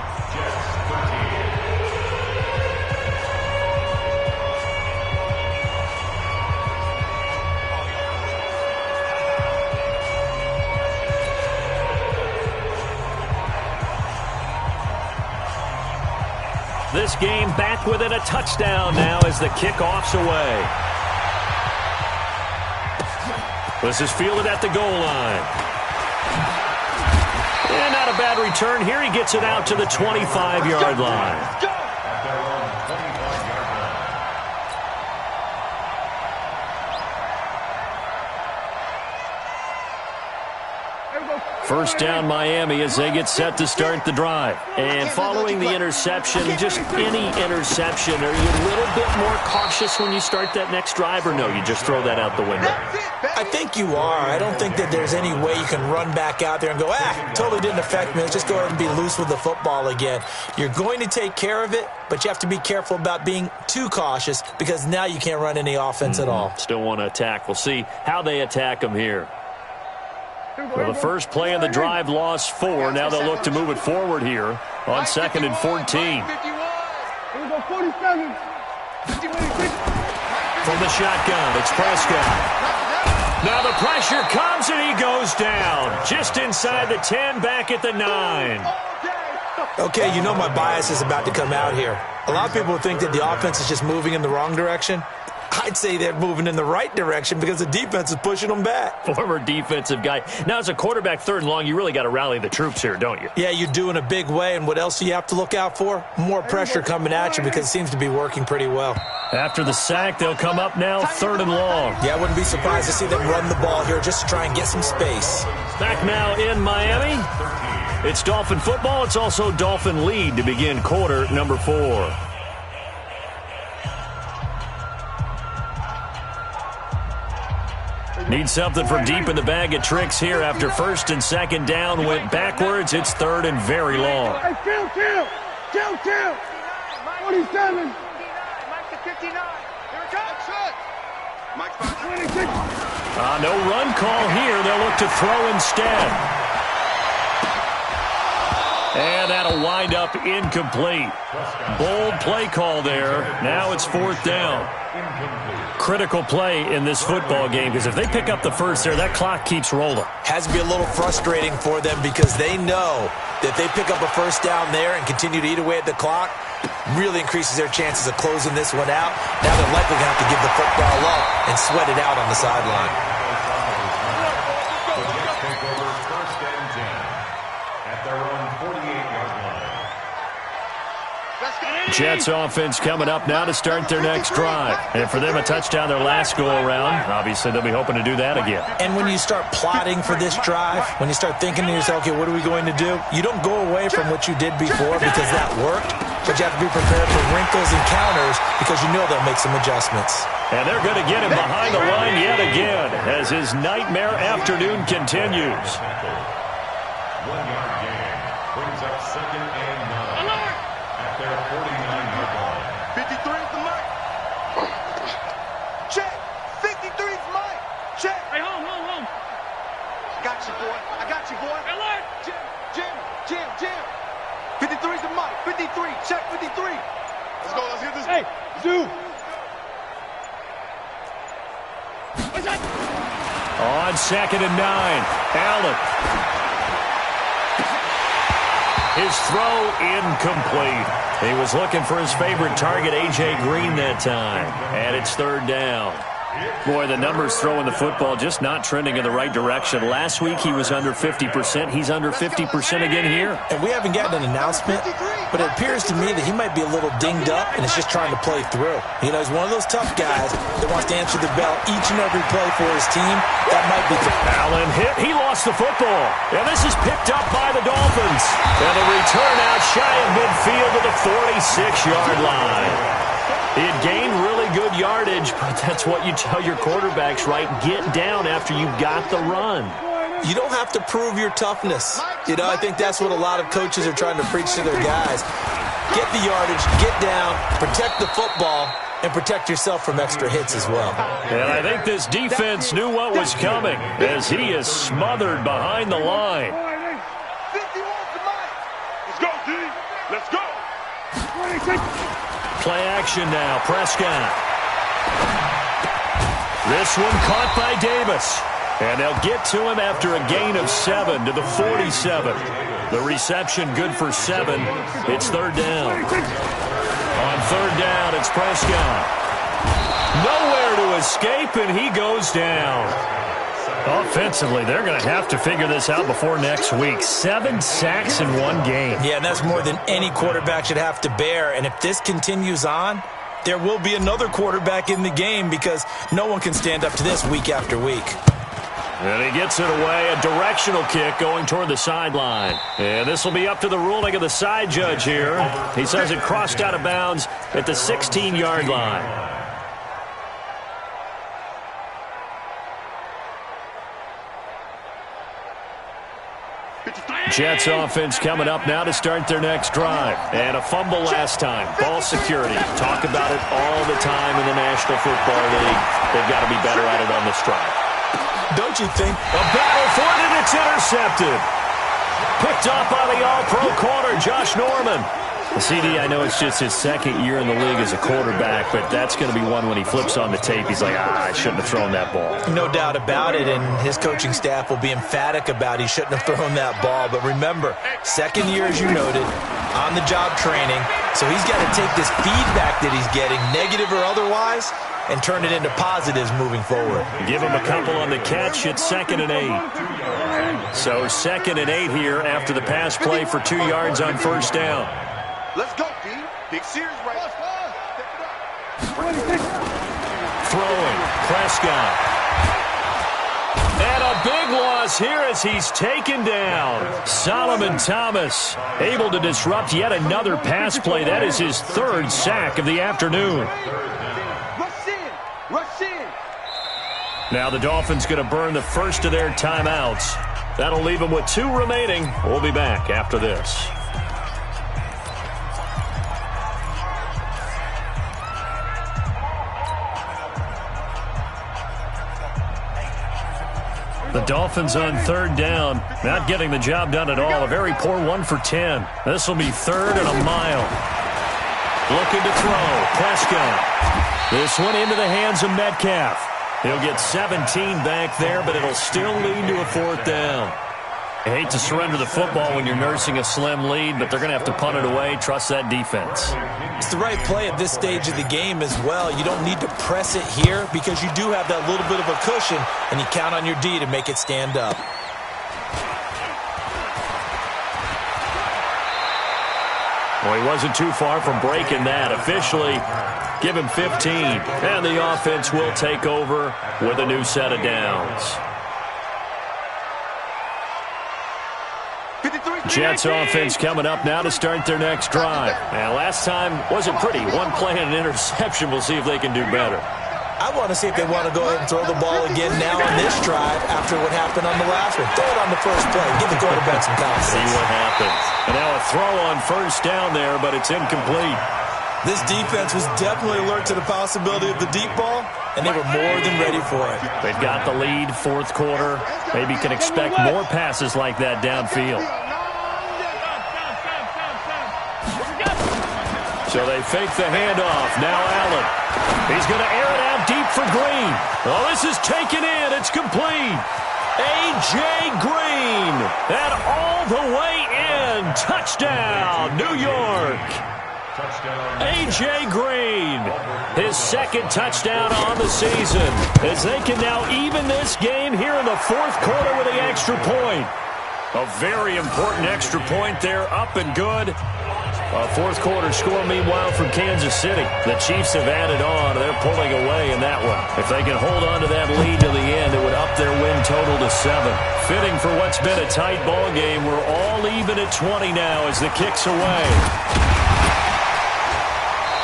This game back within a touchdown now as the kickoff's away. This is fielded at the goal line. And not a bad return here. He gets it out to the 25-yard line. First down Miami as they get set to start the drive. And following the interception, just any interception, are you a little bit more cautious when you start that next drive, or no, you just throw that out the window? I think you are. I don't think that there's any way you can run back out there and go, totally didn't affect me. Let's just go ahead and be loose with the football again. You're going to take care of it, but you have to be careful about being too cautious because now you can't run any offense at all. Still want to attack. We'll see how they attack them here. Well, the first play of the drive lost 4. Now they'll look to move it forward here on 2nd and 14. From the shotgun, it's Prescott. Now the pressure comes and he goes down. Just inside the 10, back at the 9. Okay, you know my bias is about to come out here. A lot of people think that the offense is just moving in the wrong direction. I'd say they're moving in the right direction because the defense is pushing them back. Former defensive guy. Now, as a quarterback 3rd and long, you really got to rally the troops here, don't you? Yeah, you do in a big way. And what else do you have to look out for? More pressure coming at you because it seems to be working pretty well. After the sack, they'll come up now 3rd and long. Yeah, I wouldn't be surprised to see them run the ball here just to try and get some space. Back now in Miami. It's Dolphin football. It's also Dolphin lead to begin quarter number 4. Need something from deep in the bag of tricks here after 1st and 2nd down went backwards. It's 3rd and very long. Hey, chill. 47. Mike to 59. Here it comes. Mike 26. No run call here. They'll look to throw instead. And that'll wind up incomplete. Bold play call there. Now it's 4th down. Critical play in this football game because if they pick up the first there, that clock keeps rolling. Has to be a little frustrating for them because they know that they pick up a first down there and continue to eat away at the clock, really increases their chances of closing this one out. Now they're likely going to have to give the football up and sweat it out on the sideline. Take over 1st and 10 at their own 48-yard line. Let's get it. Jets offense coming up now to start their next drive. And for them, a touchdown their last go-around. Obviously, they'll be hoping to do that again. And when you start plotting for this drive, when you start thinking to yourself, okay, what are we going to do? You don't go away from what you did before because that worked, but you have to be prepared for wrinkles and counters because you know they'll make some adjustments. And they're going to get him behind the line yet again as his nightmare afternoon continues. 1-yard gain brings up 2nd and 9 at their 49-yard line. 53 is the mic. Check. 53 is Mike. Check. Hey, home. I got you, boy. I got you, boy. Alert. Jim. 53 is the mic. 53. Check 53. Let's go. Let's get this. Hey, Zoo. What's that? On 2nd and 9, Allen. His throw incomplete. He was looking for his favorite target, A.J. Green, that time. And it's 3rd down. Boy, the numbers throwing the football just not trending in the right direction. Last week he was under 50%. He's under 50% again here. And we haven't gotten an announcement, but it appears to me that he might be a little dinged up and is just trying to play through. You know, he's one of those tough guys that wants to answer the bell each and every play for his team. That might be Allen hit. He lost the football. And this is picked up by the Dolphins. And the return out shy of midfield to the 46-yard line. He had gained really good yardage, but that's what you tell your quarterbacks, right? Get down after you got the run. You don't have to prove your toughness. You know, I think that's what a lot of coaches are trying to preach to their guys. Get the yardage, get down, protect the football, and protect yourself from extra hits as well. And I think this defense knew what was coming as he is smothered behind the line. 51's the mic. Let's go, D. Let's go. 26. Play action now, Prescott. This one caught by Davis. And they'll get to him after a gain of 7 to the 47. The reception good for 7. It's 3rd down. On 3rd down, it's Prescott. Nowhere to escape, and he goes down. Offensively, they're going to have to figure this out before next week. 7 sacks in one game. Yeah, and that's more than any quarterback should have to bear. And if this continues on, there will be another quarterback in the game because no one can stand up to this week after week. And he gets it away, a directional kick going toward the sideline. And this will be up to the ruling of the side judge here. He says it crossed out of bounds at the 16-yard line. Jets offense coming up now to start their next drive. And a fumble last time. Ball security. Talk about it all the time in the National Football League. They've got to be better at it on this drive. Don't you think? A battle for it, and it's intercepted. Picked off by the all-pro corner, Josh Norman. CD, I know it's just his 2nd year in the league as a quarterback, but that's going to be one when he flips on the tape. He's like, I shouldn't have thrown that ball. No doubt about it, and his coaching staff will be emphatic about he shouldn't have thrown that ball. But remember, 2nd year, as you noted, on-the-job training, so he's got to take this feedback that he's getting, negative or otherwise, and turn it into positives moving forward. Give him a couple on the catch. It's 2nd and 8. So 2nd and 8 here after the pass play for 2 yards on 1st down. Let's go, D. Big series right. Throwing, Prescott. And a big loss here as he's taken down. Solomon Thomas able to disrupt yet another pass play. That is his 3rd sack of the afternoon. Rush in. Now the Dolphins going to burn the first of their timeouts. That'll leave them with 2 remaining. We'll be back after this. The Dolphins on 3rd down, not getting the job done at all. A very poor 1 for 10. This will be 3rd and a mile. Looking to throw, Prescott. This one into the hands of Metcalf. He'll get 17 back there, but it'll still lead to a 4th down. I hate to surrender the football when you're nursing a slim lead, but they're going to have to punt it away. Trust that defense. It's the right play at this stage of the game as well. You don't need to press it here because you do have that little bit of a cushion, and you count on your D to make it stand up. Well, he wasn't too far from breaking that. Officially, give him 15. And the offense will take over with a new set of downs. Jets offense coming up now to start their next drive. Now, last time wasn't pretty. One play and an interception. We'll see if they can do better. I want to see if they want to go ahead and throw the ball again now on this drive after what happened on the last one. Throw it on the first play. Give the quarterback some confidence. See what happens. And now a throw on first down there, but it's incomplete. This defense was definitely alert to the possibility of the deep ball, and they were more than ready for it. They've got the lead, fourth quarter. Maybe can expect more passes like that downfield. So they fake the handoff. Now Allen. He's going to air it out deep for Green. Oh, this is taken in. It's complete. A.J. Green. And all the way in. Touchdown, New York. A.J. Green. His second touchdown on the season. As they can now even this game here in the fourth quarter with the extra point. A very important extra point there. Up and good. A fourth quarter score, meanwhile, from Kansas City. The Chiefs have added on. They're pulling away in that one. If they can hold on to that lead to the end, it would up their win total to 7. Fitting for what's been a tight ball game. We're all even at 20 now as the kick's away.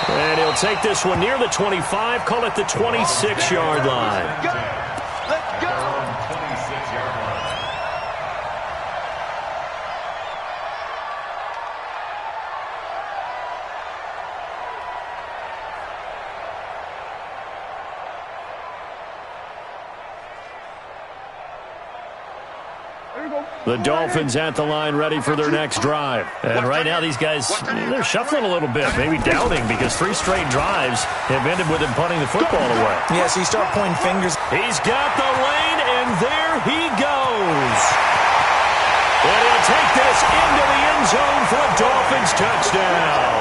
And he'll take this one near the 25, call it the 26-yard line. Let's go. The Dolphins at the line ready for their next drive. And right now these guys, they're shuffling a little bit, maybe doubting because 3 straight drives have ended with him punting the football away. Yeah, so you start pointing fingers. He's got the lane, and there he goes. And he'll take this into the end zone for a Dolphins touchdown.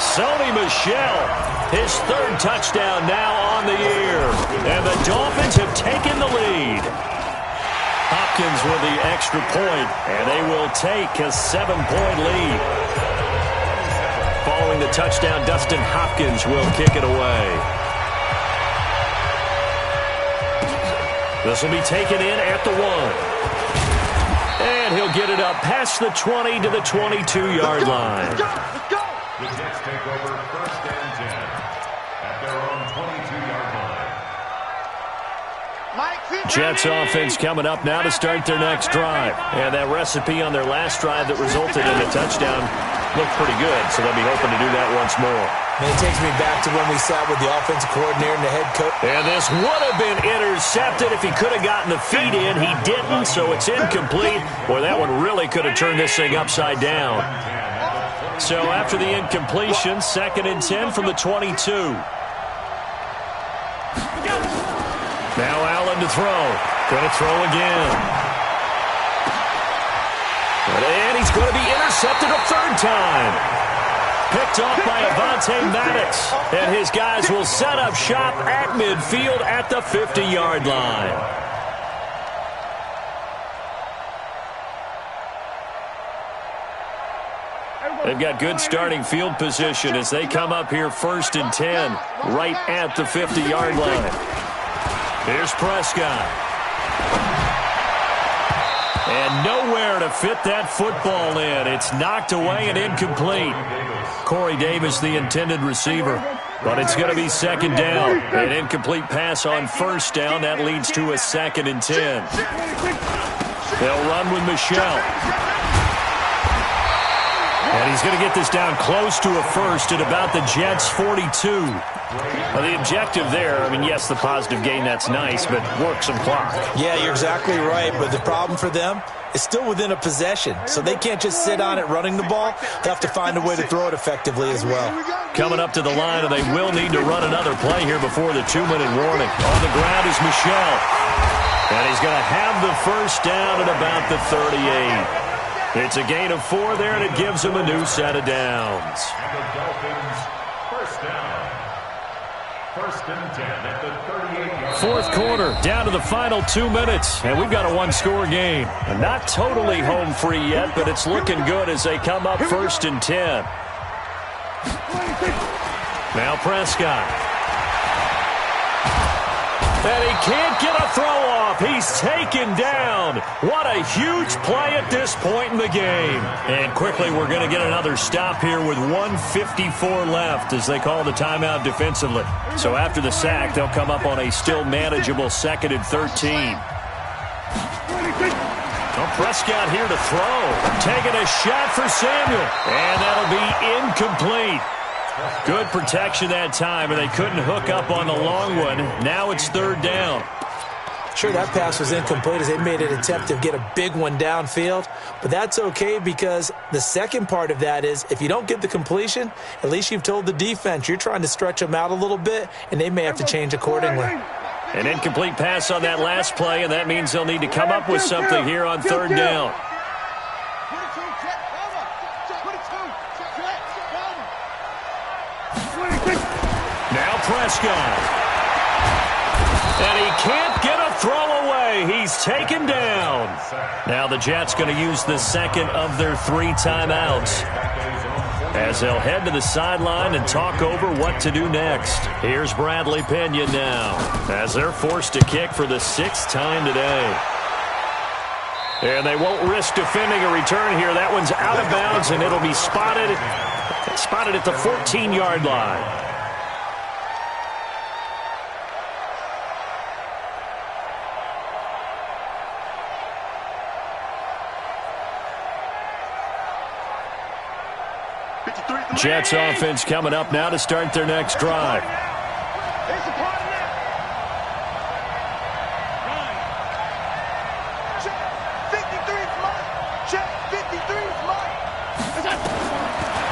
Sony Michel, his 3rd touchdown now on the year. And the Dolphins have taken the lead. Hopkins with the extra point, and they will take a 7-point lead. Following the touchdown, Dustin Hopkins will kick it away. This will be taken in at the 1. And he'll get it up past the 20 to the 22-yard line. The Jets take over 1st and 10 at their own 22-yard line. Jets offense coming up now to start their next drive. And that recipe on their last drive that resulted in a touchdown looked pretty good, so they'll be hoping to do that once more. And it takes me back to when we sat with the offensive coordinator and the head coach. And this would have been intercepted if he could have gotten the feet in. He didn't, so it's incomplete. Boy, that one really could have turned this thing upside down. So after the incompletion, 2nd and 10 from the 22. Now Allen to throw. Going to throw again. And he's going to be intercepted a 3rd time. Picked off by Avonte Maddox. And his guys will set up shop at midfield at the 50-yard line. They've got good starting field position as they come up here 1st and 10 right at the 50-yard line. Here's Prescott. And nowhere to fit that football in. It's knocked away and incomplete. Corey Davis, the intended receiver. But it's going to be 2nd down. An incomplete pass on 1st down. That leads to a 2nd and 10. They'll run with Michel. And he's going to get this down close to a 1st at about the Jets' 42. Well, the objective there, I mean, yes, the positive gain, that's nice, but work some clock. Yeah, you're exactly right, but the problem for them is still within a possession, so they can't just sit on it running the ball. They have to find a way to throw it effectively as well. Coming up to the line, and they will need to run another play here before the 2-minute warning. On the ground is Michel. And he's going to have the 1st down at about the 38. It's a gain of 4 there, and it gives them a new set of downs. And the Dolphins' 1st down. First and 10 at the 38-yard Fourth quarter, down to the final 2 minutes, and we've got a one-score game. And not totally home free yet, but it's looking good as they come up first and 10. Now Prescott. And he can't get a throw off. He's taken down. What a huge play at this point in the game. And quickly we're going to get another stop here with 1:54 left as they call the timeout defensively. So after the sack, they'll come up on a still manageable 2nd and 13. Well, Prescott here to throw. Taking a shot for Samuel. And that'll be incomplete. Good protection that time, and they couldn't hook up on the long one. Now it's 3rd down. Sure, that pass was incomplete as they made an attempt to get a big one downfield, but that's okay because the second part of that is if you don't get the completion, at least you've told the defense you're trying to stretch them out a little bit, and they may have to change accordingly. An incomplete pass on that last play, and that means they'll need to come up with something here on 3rd down. Now Prescott. And he can't get a throw away. He's taken down. Now the Jets going to use the second of their 3 timeouts as they'll head to the sideline and talk over what to do next. Here's Bradley Pena now as they're forced to kick for the 6th time today. And they won't risk defending a return here. That one's out of bounds, and it'll be spotted at the 14-yard line. Jets offense coming up now to start their next drive.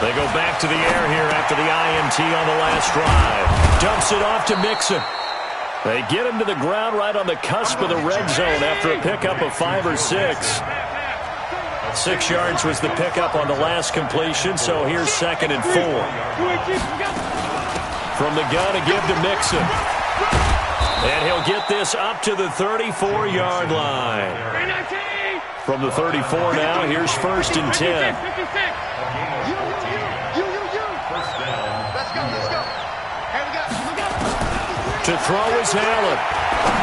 They go back to the air here after the INT on the last drive. Dumps it off to Mixon. They get him to the ground right on the cusp of the red zone after a pickup of 5 or 6. 6 yards was the pickup on the last completion, so here's 2nd and 4. From the gun to give to Mixon. And he'll get this up to the 34-yard line. From the 34 now, here's 1st and 10. To throw is Allen.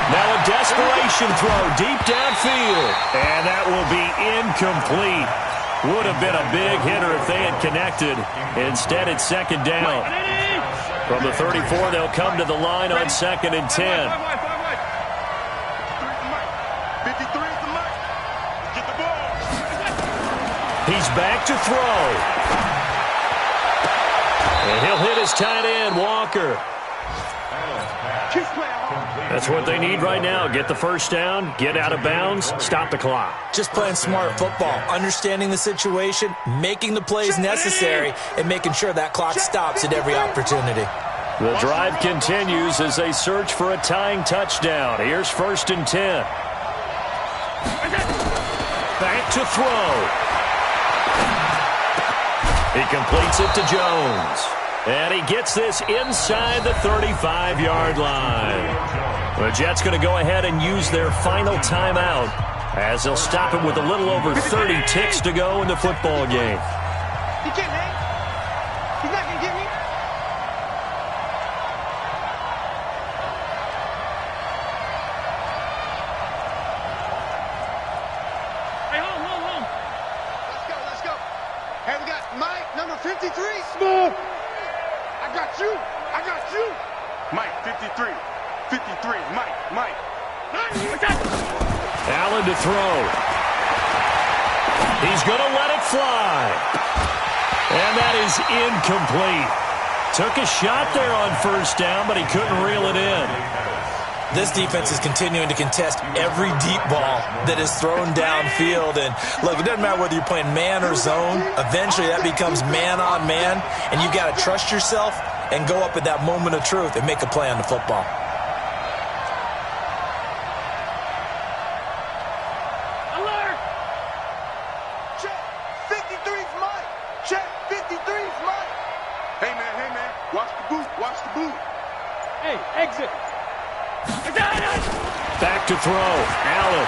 Now a desperation throw deep downfield. And that will be incomplete. Would have been a big hitter if they had connected. Instead, it's 2nd down. From the 34, they'll come to the line on 2nd and 10. He's back to throw. And he'll hit his tight end, Walker. That's what they need right now. Get the first down, get out of bounds, stop the clock. Just playing smart football, understanding the situation, making the plays necessary, and making sure that clock stops at every opportunity. The drive continues as they search for a tying touchdown. Here's 1st and 10. Back to throw. He completes it to Jones. And he gets this inside the 35-yard line. The Jets going to go ahead and use their final timeout as they'll stop him with a little over 30 ticks to go in the football game. He can't hang. He's not going to get me. Hey, home. Let's go. Hey, we got Mike, number 53. Smooth. I got you. Mike, 53. 53. Mike. Allen to throw. He's going to let it fly. And that is incomplete. Took a shot there on 1st down, but he couldn't reel it in. This defense is continuing to contest every deep ball that is thrown downfield. And, look, it doesn't matter whether you're playing man or zone. Eventually that becomes man on man, and you've got to trust yourself and go up at that moment of truth and make a play on the football. Alert! Check. 53's Mike. Check. 53's Mike. Hey, man. Watch the boot. Hey, Exit. Back to throw. Allen.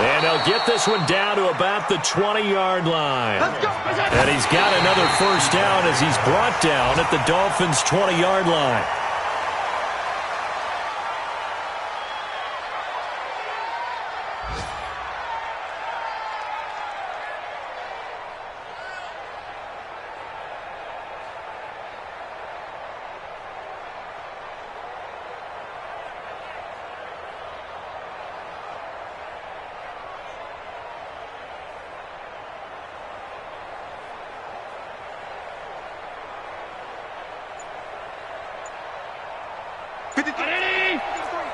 And he'll get this one down to about the 20-yard line. Let's go. And he's got another first down as he's brought down at the Dolphins' 20-yard line.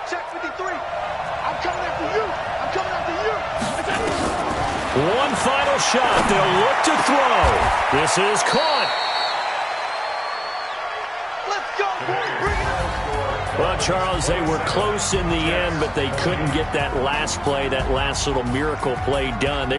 Check 53. I'm coming after you. I'm coming after you. One final shot. They'll look to throw. This is caught. Let's go, boys. Bring it up. Well, Charles, they were close in the end, but they couldn't get that last play, that last little miracle play done.